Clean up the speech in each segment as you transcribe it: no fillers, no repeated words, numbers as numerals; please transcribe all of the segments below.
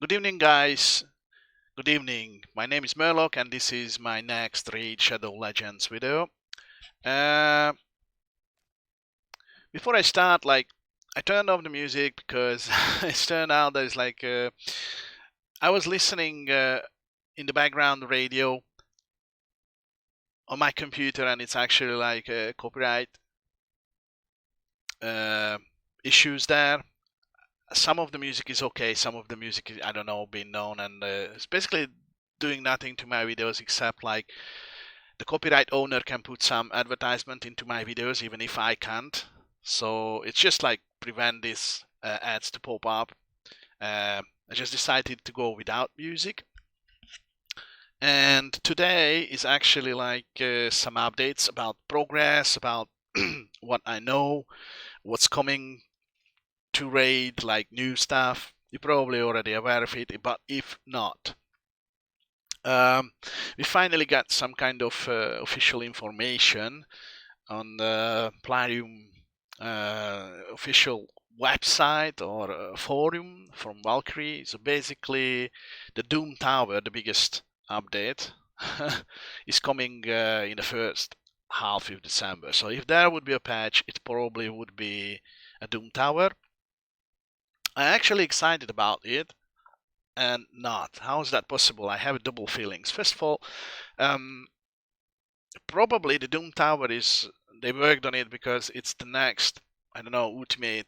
Good evening, guys. Good evening. My name is Murloc, and this is my next Raid Shadow Legends video. Uh, Before I start, I turned off the music because it turned out there's I was listening in the background radio on my computer, and it's actually copyright uh, issues there. Some of the music is okay, some of the music is, I don't know, being known, and it's basically doing nothing to my videos except the copyright owner can put some advertisement into my videos even if I can't. So it's just prevent these ads to pop up. I just decided to go without music. And today is actually some updates about progress, about what I know, what's coming to Raid, like new stuff. You're probably already aware of it, but if not, we finally got some kind of official information on the Plarium official website or forum from Valkyrie. So basically, the Doom Tower, the biggest update, is coming in the first half of December. So if there would be a patch, it probably would be a Doom Tower. I'm actually excited about it and not. How is that possible? I have double feelings. First of all, probably the Doom Tower they worked on it because it's the next, I don't know, ultimate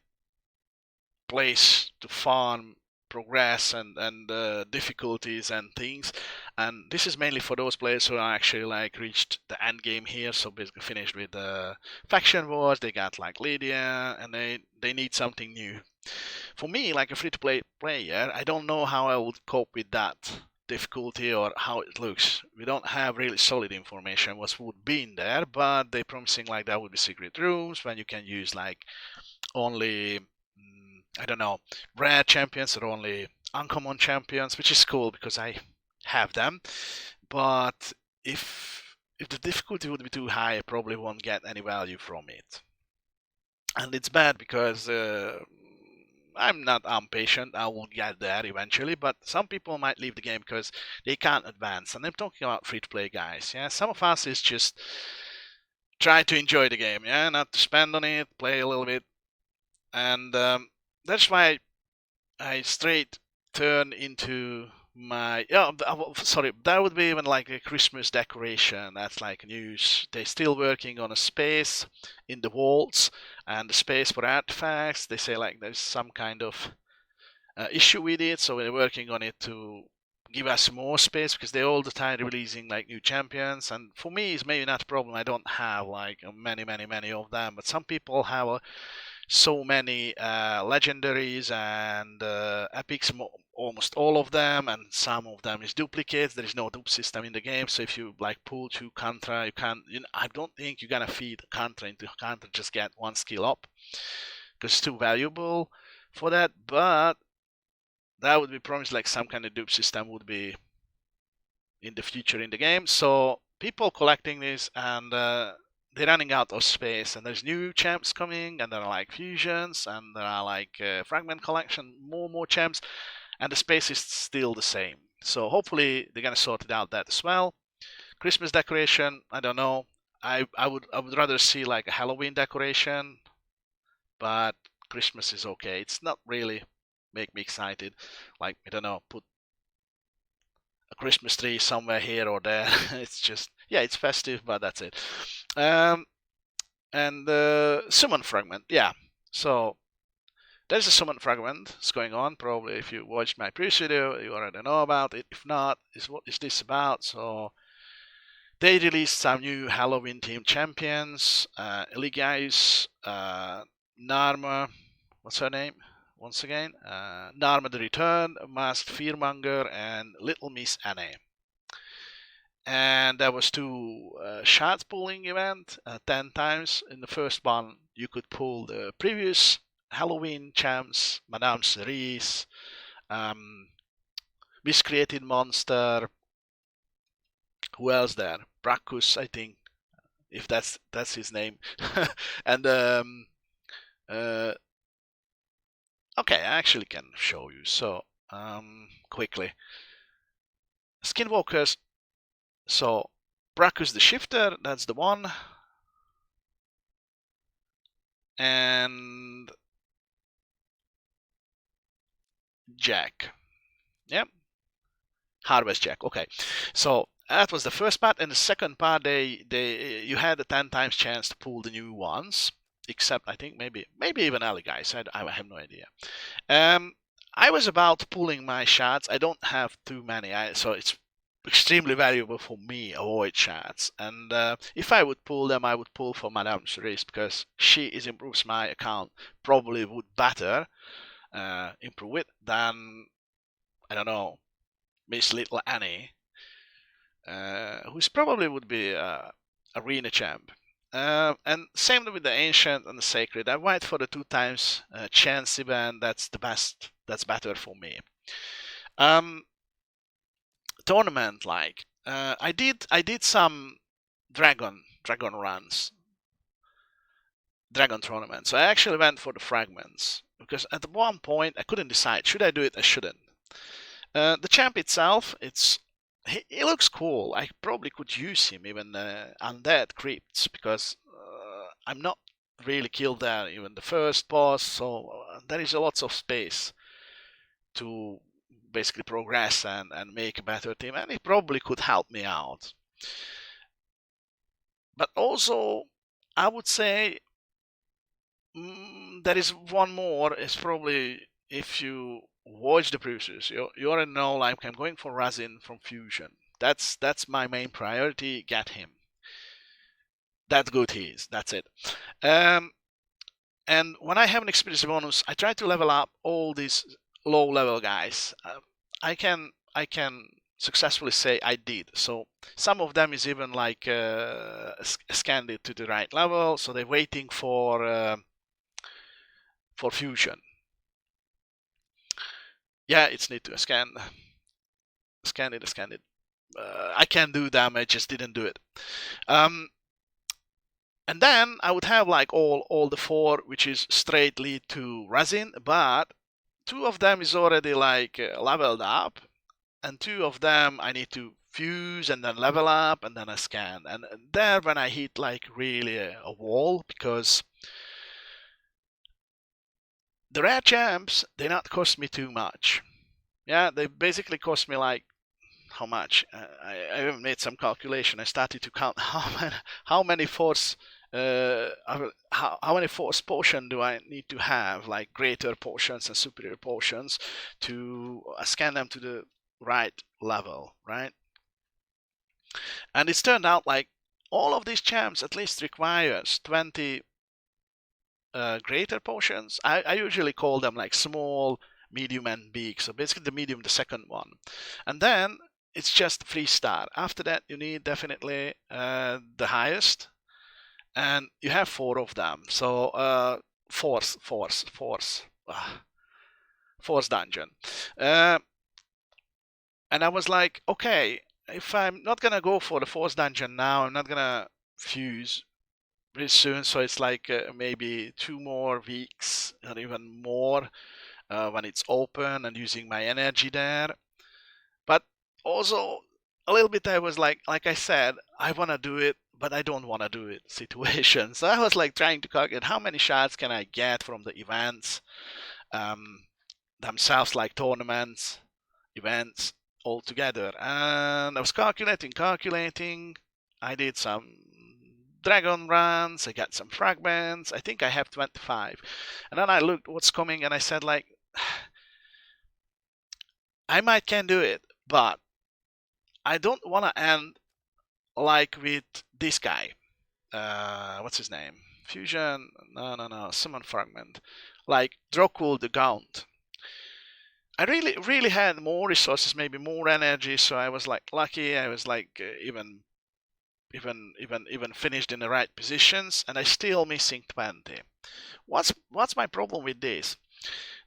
place to farm progress and difficulties and things. And this is mainly for those players who are actually reached the end game here, so basically finished with the faction wars. They got Lydia, and they need something new. For me, like a free-to-play player, I don't know how I would cope with that difficulty or how it looks. We don't have really solid information what would be in there, but they're promising there would be secret rooms when you can use only I don't know, rare champions or only uncommon champions, which is cool because I have them. But if the difficulty would be too high, I probably won't get any value from it. And it's bad because I'm not impatient. I will get there eventually, but some people might leave the game because they can't advance. And I'm talking about free-to-play guys. Yeah, some of us is just try to enjoy the game. Yeah, not to spend on it, play a little bit, and that's why I straight turn into my sorry, that would be even like a Christmas decoration. That's like news. They're still working on a space in the vaults and the space for artifacts. They say there's some kind of issue with it, so we're working on it to give us more space because they're all the time releasing new champions. And for me, it's maybe not a problem. I don't have many of them, but some people have so many legendaries and epics, almost all of them, and some of them is duplicates. There is no dupe system in the game, so if you pull two Contra, you can't. I don't think you're gonna feed Contra into Contra just get one skill up because it's too valuable for that. But that would be promised some kind of dupe system would be in the future in the game. So people collecting this and they're running out of space, and there's new champs coming, and there are fusions, and there are fragment collection, more champs, and the space is still the same. So hopefully they're gonna sort it out that as well. Christmas decoration, I don't know. I would rather see a Halloween decoration, but Christmas is okay. It's not really make me excited. I don't know, put a Christmas tree somewhere here or there. It's just, yeah, it's festive, but that's it. And the summon fragment, yeah. So there's a summon fragment that's going on. Probably if you watched my previous video, you already know about it. If not, what is this about? So they released some new Halloween themed champions. Eligius, Narma, what's her name? Once again, Narma the Return, Masked Fearmonger, and Little Miss Anne. And there was two shots pulling event 10 times. In the first one, you could pull the previous Halloween champs, Madame Cerise, Miscreated Monster, who else there? Bracchus, I think, if that's his name. And okay, I actually can show you. So quickly. Skinwalkers. So Brackus the Shifter, that's the one. And Jack. Yep. Harvest Jack. Okay. So that was the first part, and the second part, you had a 10 times chance to pull the new ones, except I think maybe even Alley Guys. I have no idea. I was about pulling my shots. I don't have too many, so it's extremely valuable for me avoid shots. And if I would pull them, I would pull for Madame Cerise because she improves my account. Probably would better improve it than I don't know Miss Little Annie, who's probably would be arena champ. And same with the ancient and the sacred. I went for the 2 times chance event. That's the best. That's better for me. Tournament like I did some dragon runs, dragon tournaments. So I actually went for the fragments because at one point I couldn't decide should I do it or shouldn't. The champ itself, he looks cool. I probably could use him even undead crypts because I'm not really killed there even the first boss, so there is a lots of space to basically progress and make a better team, and it probably could help me out. But also, I would say there is one more. It's probably if you watch the Bruises, you already know like I'm going for Razin from Fusion. That's my main priority. Get him. That's good he is. That's it. And when I have an experience bonus, I try to level up all these low level guys. I can successfully say I did. So some of them is even like scanned it to the right level, so they're waiting for fusion. Yeah, it's need to scan it. I can do them. I just didn't do it. And then I would have like all the 4, which is straight lead to Razin, but 2 of them is already like leveled up, and 2 of them I need to fuse and then level up and then I scan. And there when I hit like really a wall, because the rare champs, they not cost me too much. Yeah, they basically cost me like how much? I made some calculation. I started to count how many force how many force potion do I need to have, like greater potions and superior potions, to scan them to the right level, right? And it's turned out like all of these champs at least requires 20 greater potions. I usually call them like small, medium, and big. So basically the medium, the second one. And then it's just 3-star. After that, you need definitely the highest, and you have 4 of them. So force dungeon. And I was like, okay, if I'm not gonna go for the force dungeon now, I'm not gonna fuse pretty soon. So it's like maybe 2 more weeks or even more when it's open and using my energy there. But also a little bit I was like I said, I want to do it, but I don't want to do it situation. So I was like trying to calculate how many shots can I get from the events themselves, like tournaments, events all together. And I was calculating. I did some dragon runs, I got some fragments. I think I have 25. And then I looked what's coming and I said like I might can do it, but I don't want to end like with this guy. What's his name? Fusion? No. Summon Fragment. Like Drokul the Gaunt. I really had more resources, maybe more energy, so I was like lucky. I was like even finished in the right positions, and I still missing 20. What's my problem with this?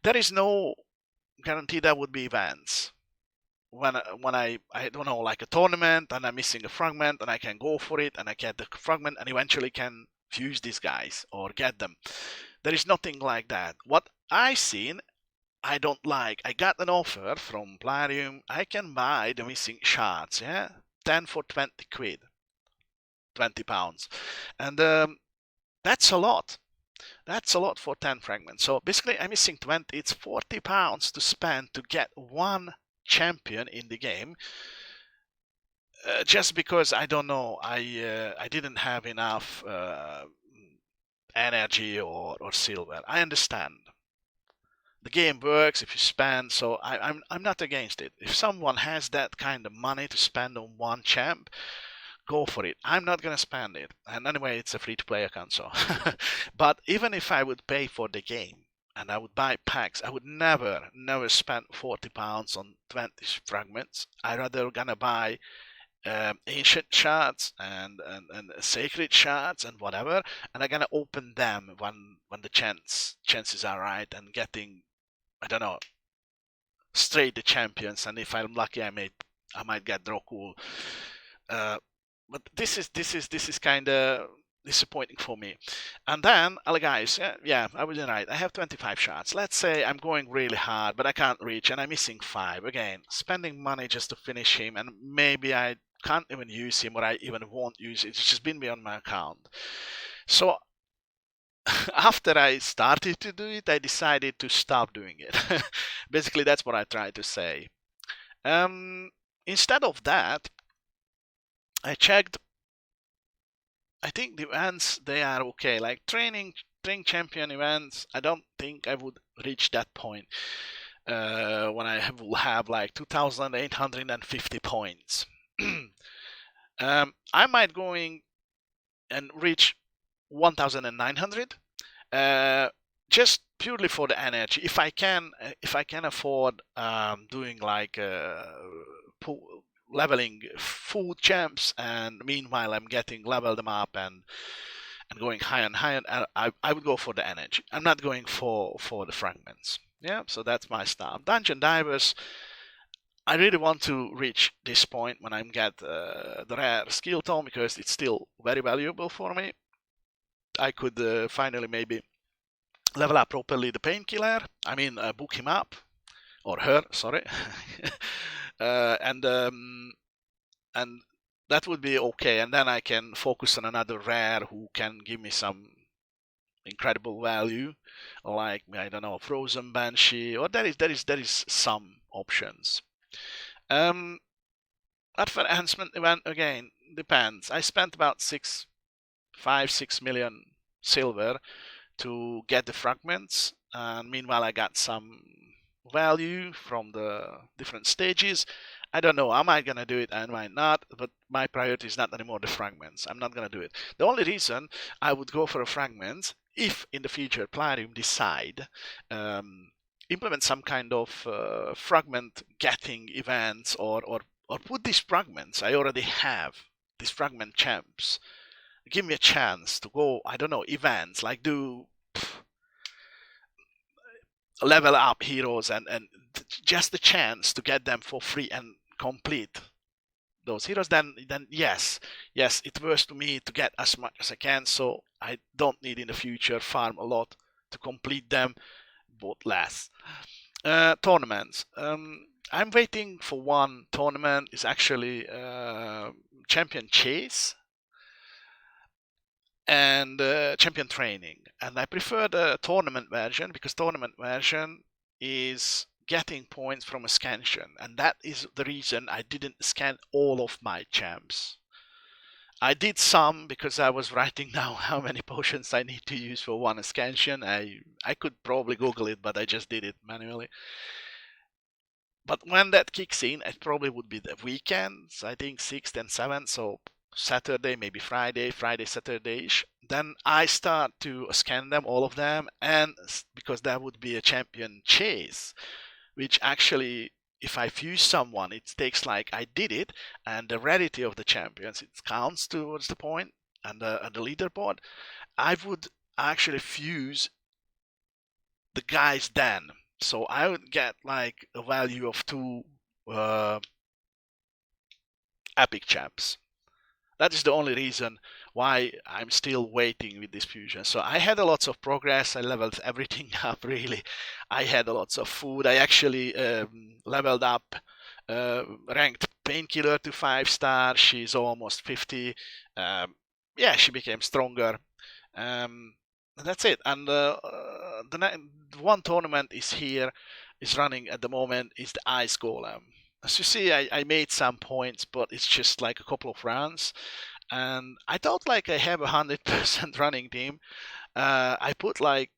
There is no guarantee there would be events. When I don't know, like a tournament and I'm missing a fragment and I can go for it and I get the fragment and eventually can fuse these guys or get them. There is nothing like that. What I seen, I don't like. I got an offer from Plarium. I can buy the missing shards, yeah? 10 for 20 quid, 20 pounds. And that's a lot. That's a lot for 10 fragments. So basically, I'm missing 20. It's 40 pounds to spend to get one champion in the game. Just because I don't know, I didn't have enough energy or silver. I understand. The game works if you spend, so I'm not against it. If someone has that kind of money to spend on one champ, go for it. I'm not gonna spend it. And anyway, it's a free-to-play account, so. But even if I would pay for the game and I would buy packs, I would never spend 40 pounds on 20 fragments. I rather gonna buy ancient shards and sacred shards and whatever, and I'm gonna open them when the chances are right and getting, I don't know, straight the champions, and if I'm lucky, I might get Drokul. But this is kind of disappointing for me. And then, guys, yeah, I was right. I have 25 shots. Let's say I'm going really hard, but I can't reach, and I'm missing 5. Again, spending money just to finish him, and maybe I can't even use him, or I even won't use it. It's just been beyond my account. So after I started to do it, I decided to stop doing it. Basically, that's what I tried to say. Instead of that, I checked. I think the events, they are okay. Like training champion events, I don't think I would reach that point when I will have like 2,850 points. I might going and reach 1,900. Just purely for the energy. If I can afford doing like leveling full champs, and meanwhile I'm getting level them up and going higher and higher, I would go for the energy. I'm not going for the fragments. Yeah, so that's my style. Dungeon divers, I really want to reach this point when I get the rare skill tome, because it's still very valuable for me. I could finally maybe level up properly the painkiller. I mean, book him up, or her, sorry. And that would be okay. And then I can focus on another rare who can give me some incredible value, like, I don't know, Frozen Banshee, or there is some options. That for enhancement event, again, depends. I spent about 6 million silver to get the fragments, and meanwhile I got some value from the different stages. I don't know, am I gonna do it? I might not, but my priority is not anymore the fragments. I'm not gonna do it. The only reason I would go for a fragment, if in the future Plarium decide implement some kind of fragment getting events, or put these fragments I already have, these fragment champs, give me a chance to go, I don't know, events, like do level up heroes, and just the chance to get them for free and complete those heroes, then yes, it works to me to get as much as I can, so I don't need in the future farm a lot to complete them, but less. Tournaments. I'm waiting for one tournament. It's actually Champion Chase and Champion Training. And I prefer the tournament version, because tournament version is getting points from a scansion. And that is the reason I didn't scan all of my champs. I did some because I was writing down how many potions I need to use for one scansion. I could probably Google it, but I just did it manually. But when that kicks in, it probably would be the weekends, I think 6th and 7th, so Saturday, maybe Friday, Saturday-ish. Then I start to scan them, all of them, and because that would be a champion chase, which actually, if I fuse someone, it takes like I did it, and the rarity of the champions, it counts towards the point and the leaderboard. I would actually fuse the guys then. So I would get like a value of 2 epic champs. That is the only reason why I'm still waiting with this fusion. So I had a lots of progress. I leveled everything up really. I had a lots of food. I actually leveled up, ranked Painkiller to 5-star. She's almost 50. Yeah, she became stronger. That's it. And the one tournament is running at the moment, is the Ice Golem. As you see, I made some points, but it's just like a couple of rounds. And I thought like I have 100% running team. I put like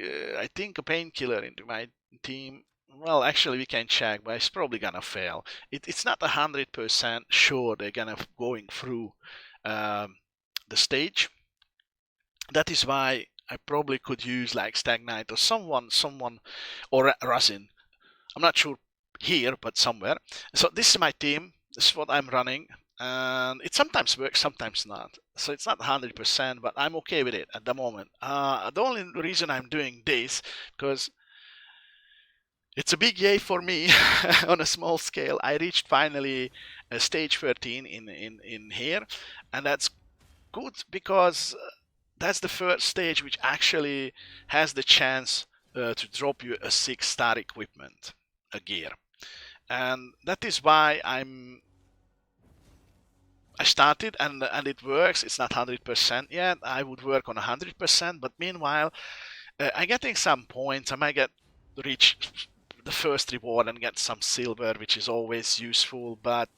I think a Painkiller into my team. Well, actually, we can check, but it's probably gonna fail. It's not 100% sure they're gonna going through the stage. That is why I probably could use like Stagnite or someone, or Rasin. I'm not sure here, but somewhere. So this is my team. This is what I'm running, and it sometimes works, sometimes not. So it's not 100%, but I'm okay with it at the moment. The only reason I'm doing this because it's a big yay for me on a small scale. I reached finally stage 13 in here, and that's good because that's the first stage which actually has the chance to drop you a 6-star equipment, a gear. And that is why I started, and it works. It's not 100% yet. I would work on 100%, but meanwhile I'm getting some points. I might reach the first reward and get some silver, which is always useful, but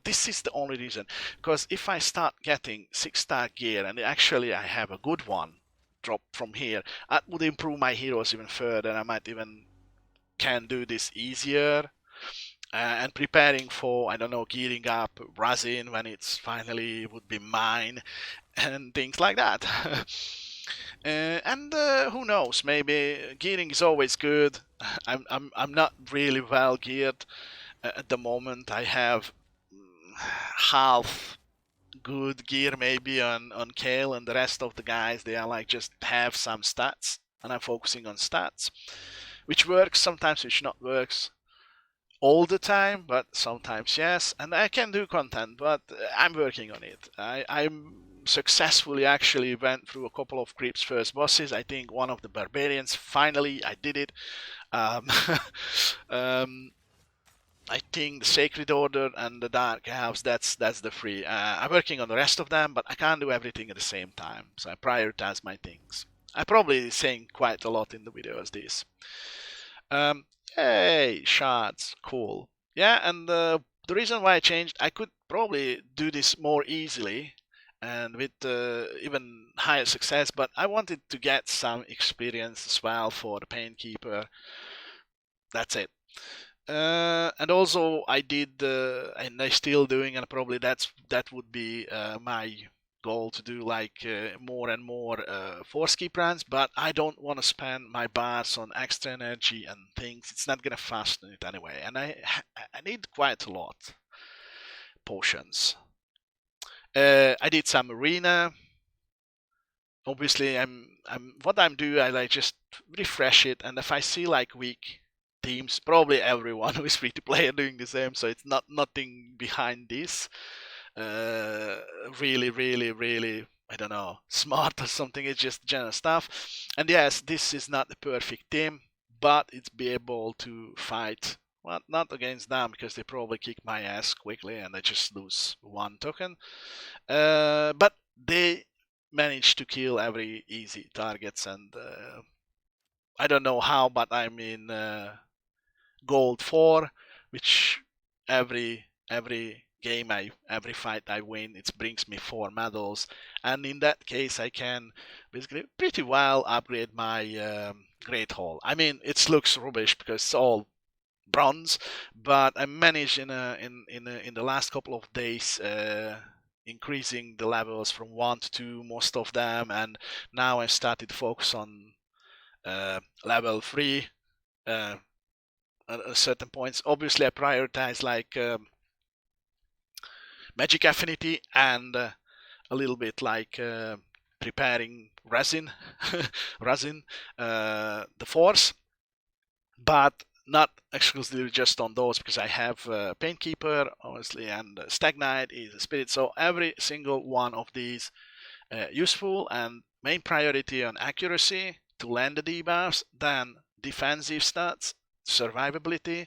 this is the only reason, because if I start getting 6-star gear and actually I have a good one drop from here, that would improve my heroes even further. I might even can do this easier, and preparing for, I don't know, gearing up Razin when it's finally would be mine and things like that. And who knows? Maybe gearing is always good. I'm not really well geared at the moment. I have half good gear maybe on Kale, and the rest of the guys, they are like just have some stats, and I'm focusing on stats, which works sometimes, which not works all the time, but sometimes yes. And I can do content, but I'm working on it. I'm successfully actually went through a couple of creeps first bosses. I think one of the barbarians, finally I did it. Um, I think the Sacred Order and the Dark House, that's the free. I'm working on the rest of them, but I can't do everything at the same time, so I prioritize my things. I'm probably saying quite a lot in the video as this. Hey, shards, cool. Yeah, and the reason why I changed, I could probably do this more easily and with even higher success, but I wanted to get some experience as well for the Painkeeper. That's it. And also I did, and I still doing, and probably that would be my goal, to do like more and more force keep runs, but I don't want to spend my bars on extra energy and things. It's not gonna fasten it anyway, and I need quite a lot potions. I did some arena. Obviously, what I'm doing, I like just refresh it, and if I see like weak teams, probably everyone who is free to play are doing the same, so it's nothing behind this really, I don't know, smart or something. It's just general stuff. And yes, this is not the perfect team, but it's be able to fight, well, not against them, because they probably kick my ass quickly and I just lose 1 token, but they manage to kill every easy targets, and I don't know how, but I'm in gold 4, which every game, every fight I win, it brings me 4 medals, and in that case I can basically pretty well upgrade my Great Hall. I mean, it looks rubbish because it's all bronze, but I managed in the last couple of days increasing the levels from 1 to 2, most of them, and now I started to focus on level 3 at certain points. Obviously I prioritize like magic affinity and a little bit like preparing resin the force, but not exclusively just on those, because I have Painkeeper obviously, and Stagnite is a spirit, so every single one of these useful, and main priority on accuracy to land the debuffs, then defensive stats, survivability.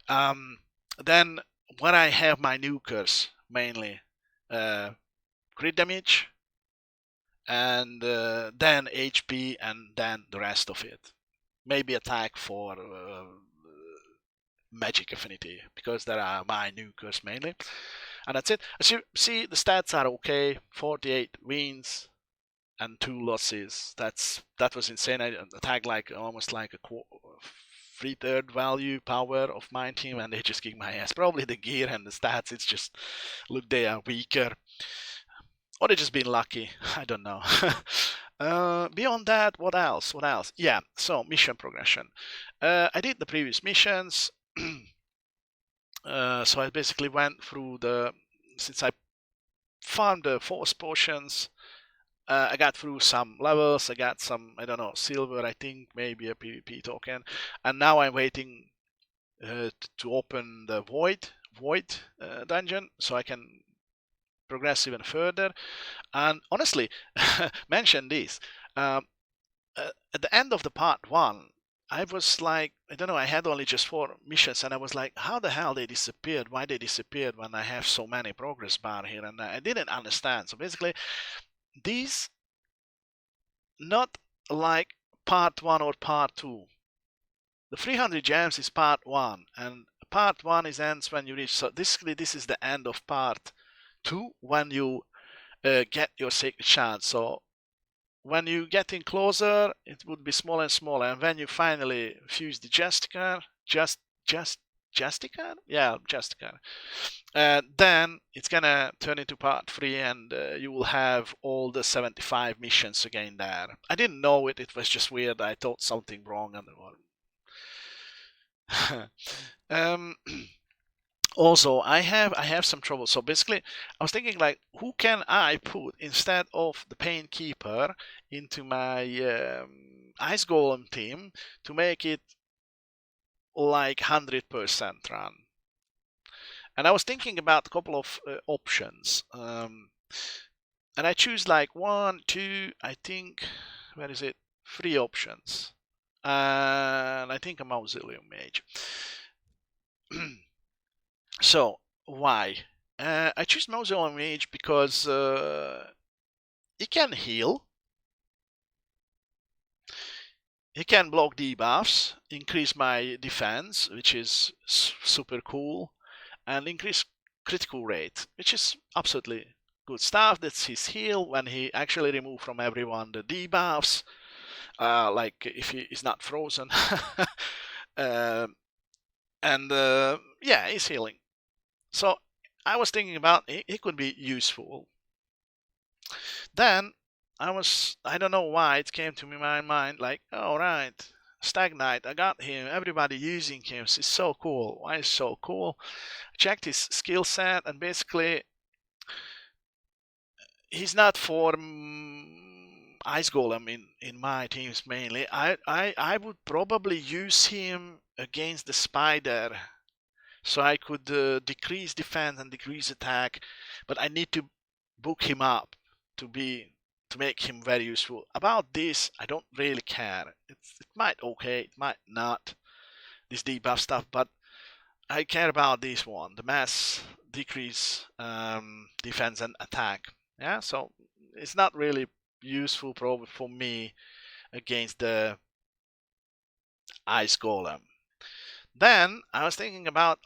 Then where I have my nukers mainly, crit damage, and then HP, and then the rest of it. Maybe attack for magic affinity, because there are my nukers mainly. And that's it. As you see, the stats are okay. 48 wins and 2 losses. That was insane. I attacked like almost like a 3/3 value power of my team, and they just kick my ass. Probably the gear and the stats. It's just look, they are weaker, or they just been lucky. I don't know. Beyond that, what else? What else? Yeah. So mission progression. I did the previous missions. So I basically went through since I farmed the force potions, I got through some levels, I got some, I don't know, silver, I think, maybe a PvP token, and now I'm waiting to open the void dungeon, so I can progress even further. And honestly, mention this, at the end of the part 1, I was like, I don't know, I had only just 4 missions, and I was like, how the hell they disappeared? Why they disappeared when I have so many progress bar here? And I didn't understand. So basically, these, not like part 1 or part 2. The 300 gems is part 1, and part 1 is ends when you reach. So basically, this is the end of part 2 when you get your sacred shard. So when you getting closer, it would be smaller and smaller, and when you finally fuse the Justicar, Justicar? Yeah, Justicar. Then it's gonna turn into part 3, and you will have all the 75 missions again there. I didn't know it, it was just weird. I thought something wrong. And also, I have some trouble. So basically, I was thinking like, who can I put instead of the Pain Keeper into my Ice Golem team to make it like 100% run? And I was thinking about a couple of options. And I choose like 1, 2, I think, where is it? 3 options. And I think a Mausoleum Mage. So, why? I choose Mausoleum Mage because he can heal. He can block debuffs, increase my defense, which is super cool, and increase critical rate, which is absolutely good stuff. That's his heal when he actually remove from everyone the debuffs, like if he is not frozen. And yeah, he's healing. So I was thinking about it could be useful. Then I don't know why it came to my mind like, all right, Stagnite, I got him. Everybody using him. It's so cool. Why is so cool? I checked his skill set, and basically he's not for Ice Golem in my teams mainly. I would probably use him against the Spider, so I could decrease defense and decrease attack, but I need to book him up to make him very useful. About this, I don't really care. It might okay, it might not, this debuff stuff, but I care about this one, the mass decrease defense and attack. Yeah, so it's not really useful probably for me against the Ice Golem. Then I was thinking about,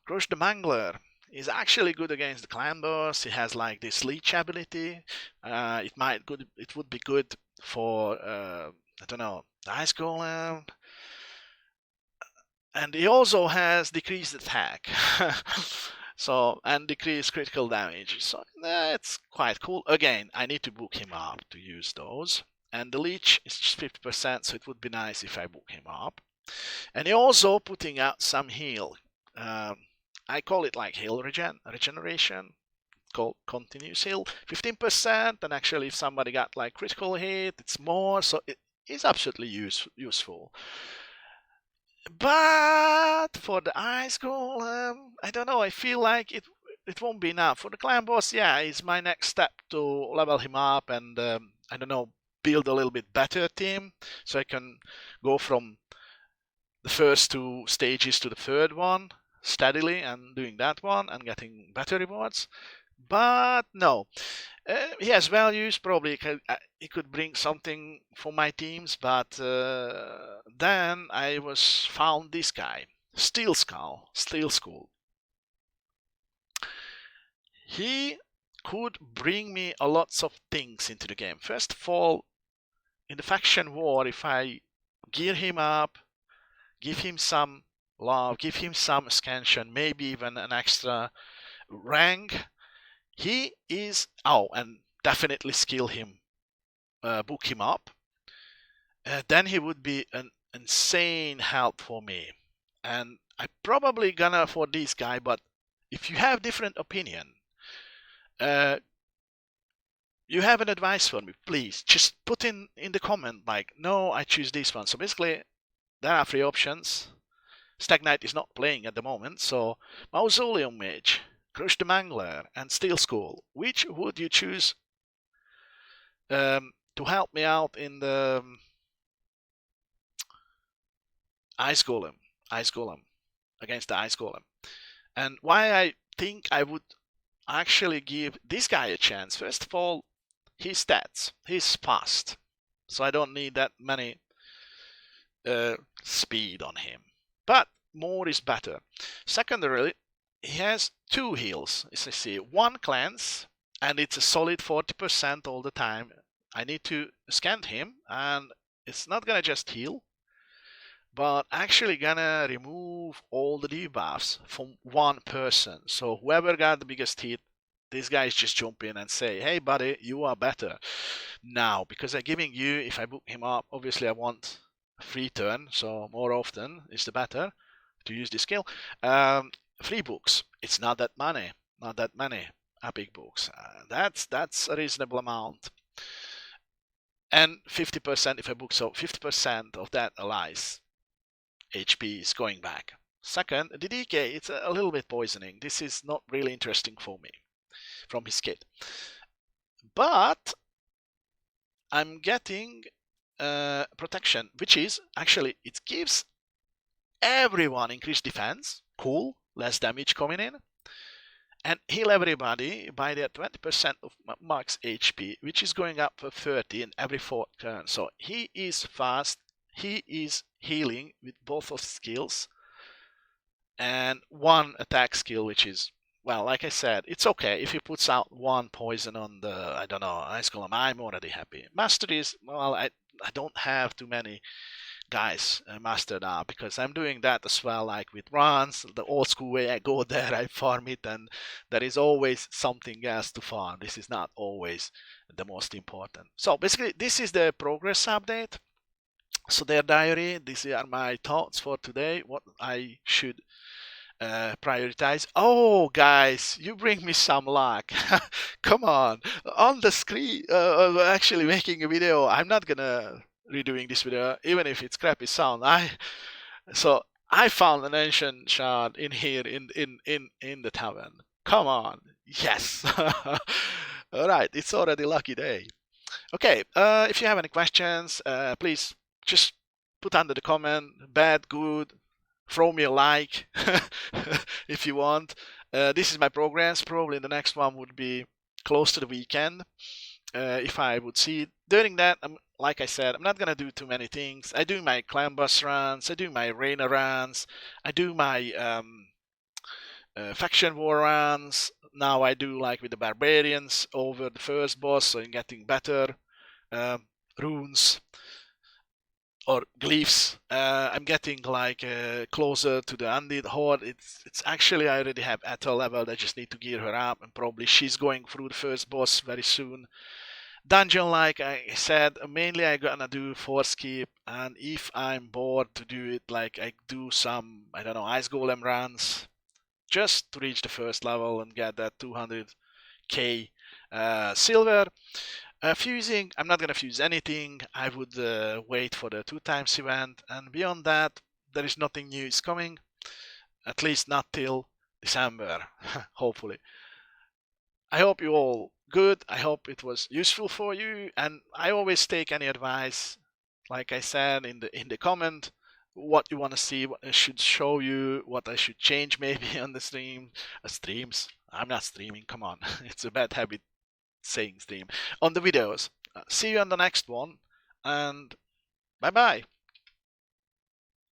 Crush the Mangler is actually good against the clan boss. He has like this leech ability. It would be good for I don't know, the Ice Golem. And he also has decreased attack. So, and decreased critical damage. So it's quite cool. Again, I need to book him up to use those. And the leech is just 50%, so it would be nice if I book him up. And he also putting out some heal. I call it like heal regeneration. Called continuous heal, 15%. And actually, if somebody got like critical hit, it's more. So it is absolutely useful. But for the Ice Golem, I don't know. I feel like it won't be enough. For the clan boss, yeah, it's my next step to level him up and, I don't know, build a little bit better team so I can go from the first two stages to the third one steadily and doing that one and getting better rewards. But no, he has values. Probably he could bring something for my teams. But then I was found this guy, Steel Skull. He could bring me a lots of things into the game. First of all, in the faction war, if I gear him up, give him some love, give him some scansion, maybe even an extra rank, he is, oh, and definitely skill him, book him up, then he would be an insane help for me. And I probably gonna for this guy, but if you have different opinion, you have an advice for me, please just put in the comment like, no, I choose this one. So basically there are three options. Stag Knight is not playing at the moment, so Mausoleum Mage, Crush the Mangler, and Steel Skull. Which would you choose to help me out in the Ice Golem against the Ice Golem? And why I think I would actually give this guy a chance. First of all, his stats. He's fast, so I don't need that many speed on him. But more is better. Secondarily, he has two heals. As I see, one cleanse, and it's a solid 40% all the time. I need to scan him, and it's not gonna just heal, but actually gonna remove all the debuffs from one person. So whoever got the biggest hit, these guys just jump in and say, hey buddy, you are better now, because I'm giving you, if I book him up, obviously I want a free turn, so more often is the better to use this skill. Free books, it's not that many epic books. That's a reasonable amount. And 50% if I book, so 50% of that allies HP is going back. Second, the DK, it's a little bit poisoning. This is not really interesting for me from his kit. But I'm getting protection, which is actually, it gives everyone increased defense. Cool, less damage coming in. And heal everybody by their 20% of max HP, which is going up for 30 in every 4th turn. So he is fast, he is healing with both of skills, and one attack skill, which is, well, like I said, it's okay if he puts out one poison on the, I don't know, Ice Golem, I'm already happy. Masteries, well, I don't have too many guys mastered up, because I'm doing that as well, like with runs, the old school way. I go there, I farm it, and there is always something else to farm. This is not always the most important. So basically, this is the progress update. So their diary, these are my thoughts for today, what I should prioritize. Oh guys, you bring me some luck. Come on the screen, actually making a video. I'm not gonna redoing this video, even if it's crappy sound. So I found an ancient shard in here in the tavern. Come on, yes. All right, it's already lucky day. Okay, if you have any questions, please just put under the comment, bad, good, throw me a like if you want. This is my progress. Probably the next one would be close to the weekend. If I would see it. During that, like I said, I'm not gonna do too many things. I do my clan boss runs, I do my arena runs, I do my faction war runs. Now I do like with the barbarians over the first boss, so I'm getting better runes or glyphs. I'm getting like closer to the undead horde. It's actually, I already have at her level. I just need to gear her up, and probably she's going through the first boss very soon. Dungeon, like I said, mainly I'm gonna do force keep, and if I'm bored to do it, like I do some, I don't know, ice golem runs, just to reach the first level and get that 200k silver. Fusing, I'm not gonna fuse anything. I would wait for the 2x event, and beyond that, there is nothing new is coming, at least not till December, hopefully. I hope you all good. I hope it was useful for you, and I always take any advice, like I said in the comment, what you want to see, what I should show you, what I should change maybe on the streams. I'm not streaming. Come on, it's a bad habit saying stream on the videos. See you on the next one, and bye bye.